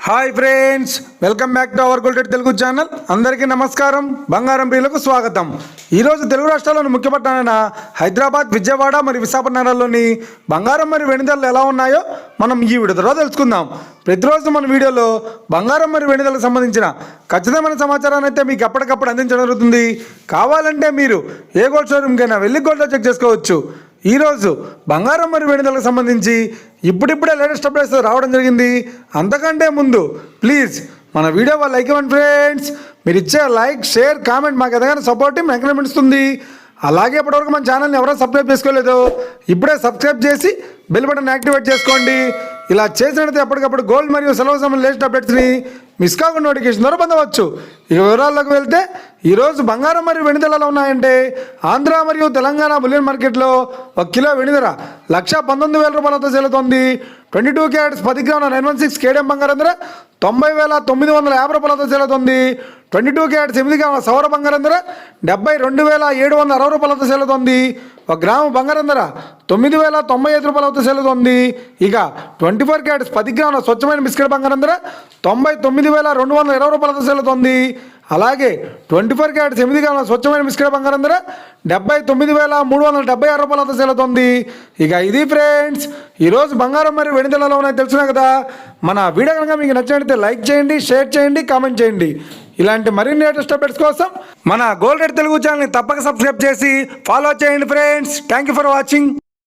Hi friends, welcome back to our golden Telugu channel. అందరికీ నమస్కారం. బంగారం ప్రియులకు స్వాగతం. ఈరోజు తెలుగు రాష్ట్రాల్లోని ముఖ్య పట్టణాలైన హైదరాబాద్, విజయవాడ మరియు విశాఖపట్నాల్లోని బంగారం మరియు వెండి ధరలు ఎలా ఉన్నాయో మనం ఈ వీడియో ద్వారా తెలుసుకుందాం. ప్రతిరోజు మన వీడియోలో బంగారం మరియు వెండి ధరలకు సంబంధించిన ఖచ్చితమైన సమాచారాన్ని అయితే మీకు ఎప్పటికప్పుడు అందించడం జరుగుతుంది. కావాలంటే మీరు ఏ గోల్డ్ షోరూమ్కైనా వెళ్ళి గోల్డ్ చెక్ చేసుకోవచ్చు. ఈరోజు బంగారం మరియు వెండి ధరలకు సంబంధించి ఇప్పుడిప్పుడే లేటెస్ట్ అప్డేట్స్ రావడం జరిగింది. అంతకంటే ముందు ప్లీజ్ మన వీడియో లైక్ ఇవ్వండి ఫ్రెండ్స్. మీరు ఇచ్చే లైక్, షేర్, కామెంట్ మాకు ఎదగానే సపోర్ట్ ఎంకరేజ్మెంట్ ఇస్తుంది. అలాగే ఇప్పటివరకు మన ఛానల్ని ఎవరైనా సబ్స్క్రైబ్ చేసుకోలేదు, ఇప్పుడే సబ్స్క్రైబ్ చేసి బెల్ బటన్ యాక్టివేట్ చేసుకోండి. ఇలా చేసినట్లయితే ఎప్పటికప్పుడు గోల్డ్ మరియు సెలవు సంబంధించిన లేటెస్ట్ అప్డేట్స్ని మిస్ కాకుండా నోటిఫికేషన్ ద్వారా పొందవచ్చు. ఇక వివరాల్లోకి వెళ్తే ఈరోజు బంగారం మరియు వెండి ధరలు ఉన్నాయంటే ఆంధ్ర మరియు తెలంగాణ బులియన్ మార్కెట్లో 1 కిలో వెండి ధర 1,19,000 రూపాయలతో సేలుతోంది. 22 క్యారెట్స్ 10 గ్రాముల 916 కేడియం బంగారం ధర 90,950 రూపాయలతో సేలుతోంది. 22 క్యారెట్స్ 8 గ్రాముల సౌర బంగారం ధర 72,760 రూపాయలతో సేలుతోంది. 1 గ్రాము బంగారం ధర 9,095 రూపాయలతో సేలుతోంది. ఇక 24 క్యారెట్స్ 10 గ్రాముల స్వచ్ఛమైన బిస్కెట్ బంగారం ధర 99,220 రూపాయలతో సేలుతోంది. అలాగే 24 క్యారెట్స్ 8 గ్రాముల స్వచ్ఛమైన బిస్కెట్ బంగారం ధర 79,376 రూపాయలతో సేలుతోంది. ఇక ఇది ఫ్రెండ్స్ ఈరోజు బంగారం మరియు వెండి ధరలు ఉన్నాయో తెలిసినా కదా. మన వీడియో కనుక మీకు నచ్చినట్లయితే లైక్ చేయండి, షేర్ చేయండి, కామెంట్ చేయండి. ఇలాంటి మరిన్ని లేటెస్ట్ అప్డేట్స్ కోసం మన గోల్డ్ తెలుగు ఛానల్ని తప్పక సబ్స్క్రైబ్ చేసి ఫాలో చేయండి friends. Thank you for watching.